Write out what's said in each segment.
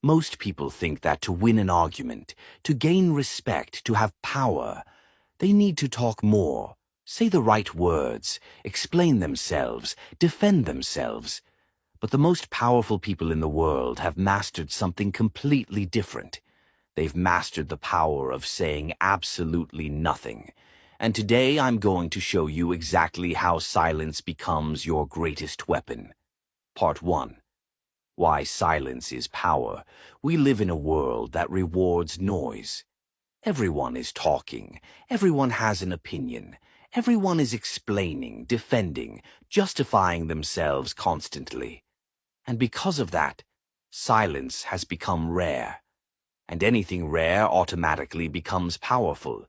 Most people think that to win an argument, to gain respect, to have power, they need to talk more, say the right words, explain themselves, defend themselves. But the most powerful people in the world have mastered something completely different. They've mastered the power of saying absolutely nothing. And today I'm going to show you exactly how silence becomes your greatest weapon. Part 1. Why silence is power. We live in a world that rewards noise. Everyone is talking. Everyone has an opinion. Everyone is explaining, defending, justifying themselves constantly. And because of that, silence has become rare. And anything rare automatically becomes powerful.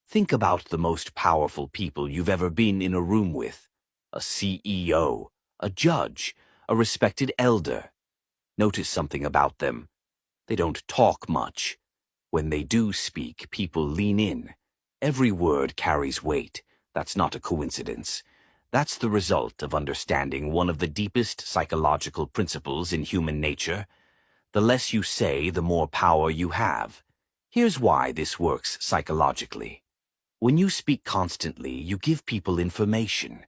Think about the most powerful people you've ever been in a room with. A CEO, a judge, a respected elder. Notice something about them. They don't talk much. When they do speak, people lean in. Every word carries weight. That's not a coincidence. That's the result of understanding one of the deepest psychological principles in human nature. The less you say, the more power you have. Here's why this works psychologically. When you speak constantly, you give people information.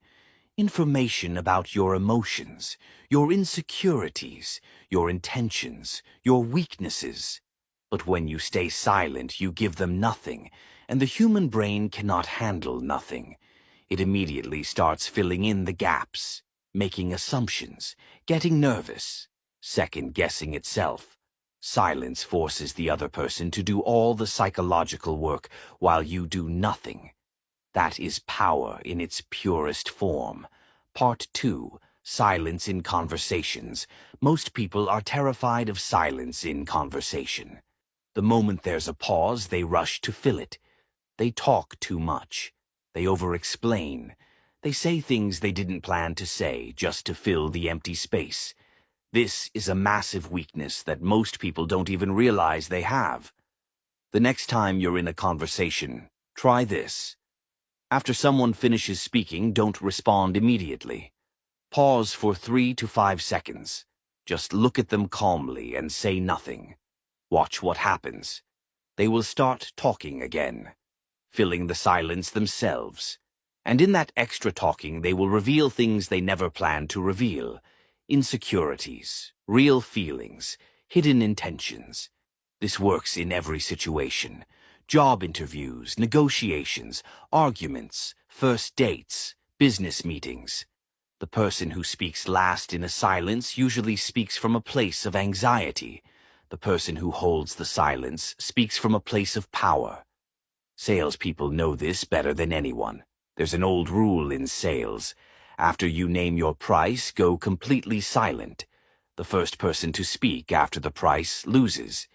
Information about your emotions, your insecurities, your intentions, your weaknesses. But when you stay silent, you give them nothing, and the human brain cannot handle nothing. It immediately starts filling in the gaps, making assumptions, getting nervous, second-guessing itself. Silence forces the other person to do all the psychological work while you do nothing. That is power in its purest form. Part 2. Silence in conversations. Most people are terrified of silence in conversation. The moment there's a pause, they rush to fill it. They talk too much. They over-explain. They say things they didn't plan to say just to fill the empty space. This is a massive weakness that most people don't even realize they have. The next time you're in a conversation, try this. After someone finishes speaking, don't respond immediately. Pause for 3 to 5 seconds. Just look at them calmly and say nothing. Watch what happens. They will start talking again, filling the silence themselves. And in that extra talking, they will reveal things they never planned to reveal. Insecurities, real feelings, hidden intentions. This works in every situation. Job interviews, negotiations, arguments, first dates, business meetings. The person who speaks last in a silence usually speaks from a place of anxiety. The person who holds the silence speaks from a place of power. Salespeople know this better than anyone. There's an old rule in sales. After you name your price, go completely silent. The first person to speak after the price loses.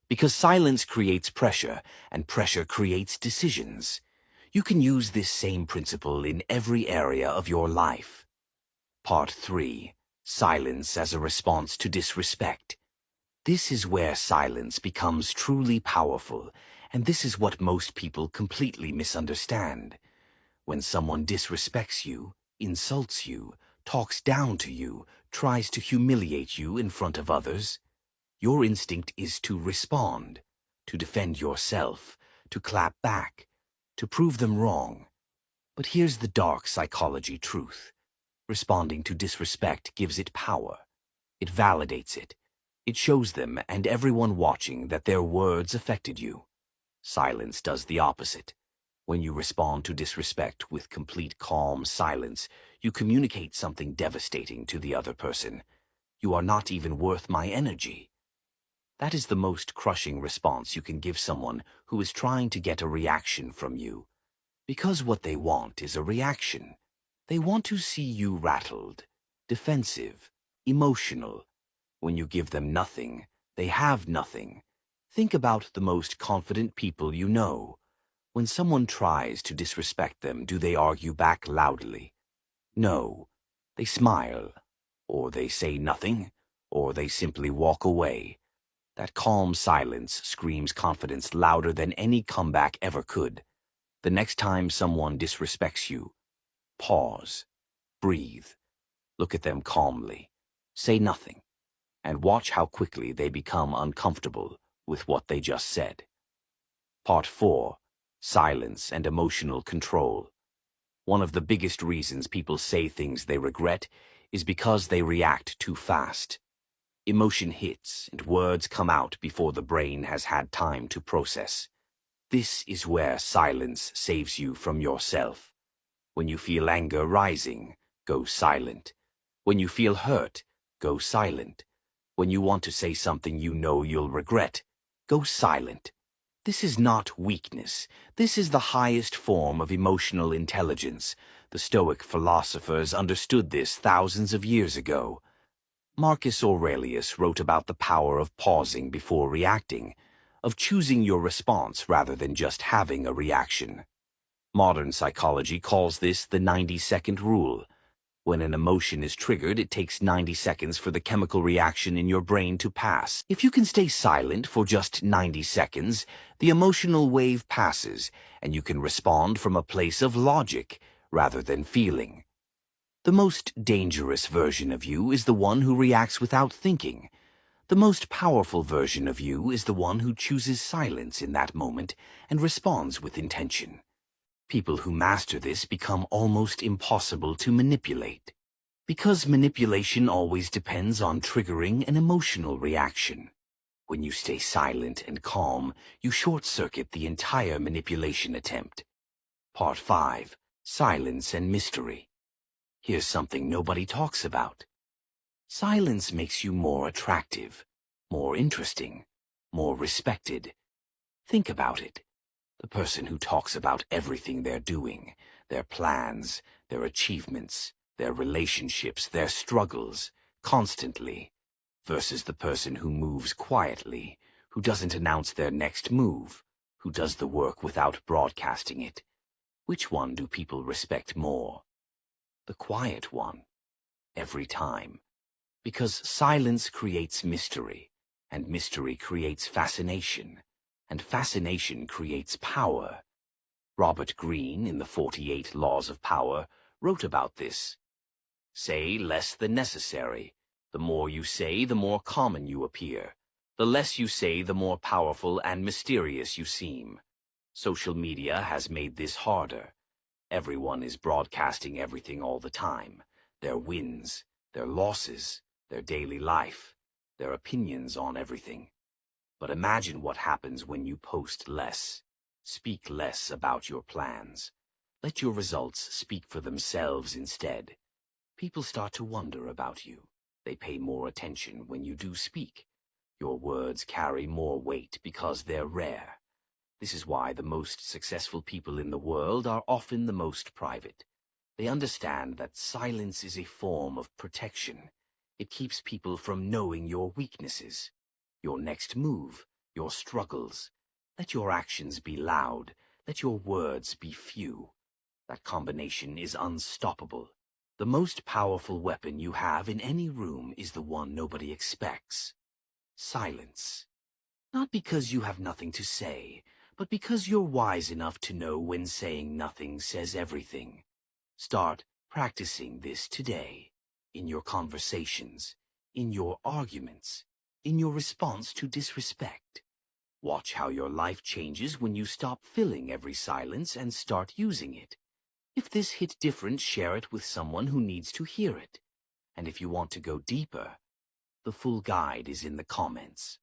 Because silence creates pressure, and pressure creates decisions. You can use this same principle in every area of your life. Part 3. Silence as a response to disrespect. This is where silence becomes truly powerful, and this is what most people completely misunderstand. When someone disrespects you, insults you, talks down to you, tries to humiliate you in front of others, your instinct is to respond, to defend yourself, to clap back, to prove them wrong. But here's the dark psychology truth. Responding to disrespect gives it power. It validates it. It shows them and everyone watching that their words affected you. Silence does the opposite. When you respond to disrespect with complete calm silence, you communicate something devastating to the other person. You are not even worth my energy. That is the most crushing response you can give someone who is trying to get a reaction from you. Because what they want is a reaction. They want to see you rattled, defensive, emotional. When you give them nothing, they have nothing. Think about the most confident people you know. When someone tries to disrespect them, do they argue back loudly? No. They smile, or they say nothing, or they simply walk away. That calm silence screams confidence louder than any comeback ever could. The next time someone disrespects you, pause, breathe, look at them calmly, say nothing, and watch how quickly they become uncomfortable with what they just said. Part 4. Silence and Emotional Control. One of the biggest reasons people say things they regret is because they react too fast. Emotion hits and words come out before the brain has had time to process. This is where silence saves you from yourself. When you feel anger rising, go silent. When you feel hurt, go silent. When you want to say something you know you'll regret, go silent. This is not weakness. This is the highest form of emotional intelligence. The Stoic philosophers understood this thousands of years ago. Marcus Aurelius wrote about the power of pausing before reacting, of choosing your response rather than just having a reaction. Modern psychology calls this the 90-second rule. When an emotion is triggered, it takes 90 seconds for the chemical reaction in your brain to pass. If you can stay silent for just 90 seconds, the emotional wave passes, and you can respond from a place of logic rather than feeling. The most dangerous version of you is the one who reacts without thinking. The most powerful version of you is the one who chooses silence in that moment and responds with intention. People who master this become almost impossible to manipulate, because manipulation always depends on triggering an emotional reaction. When you stay silent and calm, you short-circuit the entire manipulation attempt. Part 5. Silence and Mystery. Here's something nobody talks about. Silence makes you more attractive, more interesting, more respected. Think about it. The person who talks about everything they're doing, their plans, their achievements, their relationships, their struggles, constantly, versus the person who moves quietly, who doesn't announce their next move, who does the work without broadcasting it. Which one do people respect more? The quiet one. Every time. Because silence creates mystery, and mystery creates fascination. And fascination creates power. Robert Greene, in the 48 Laws of Power, wrote about this. Say less than necessary. The more you say, the more common you appear. The less you say, the more powerful and mysterious you seem. Social media has made this harder. Everyone is broadcasting everything all the time. Their wins, their losses, their daily life, their opinions on everything. But imagine what happens when you post less. Speak less about your plans. Let your results speak for themselves instead. People start to wonder about you. They pay more attention when you do speak. Your words carry more weight because they're rare. This is why the most successful people in the world are often the most private. They understand that silence is a form of protection. It keeps people from knowing your weaknesses, your next move, your struggles. Let your actions be loud. Let your words be few. That combination is unstoppable. The most powerful weapon you have in any room is the one nobody expects. Silence. Not because you have nothing to say, but because you're wise enough to know when saying nothing says everything. Start practicing this today, in your conversations, in your arguments, in your response to disrespect. Watch how your life changes when you stop filling every silence and start using it. If this hit different, share it with someone who needs to hear it. And if you want to go deeper, the full guide is in the comments.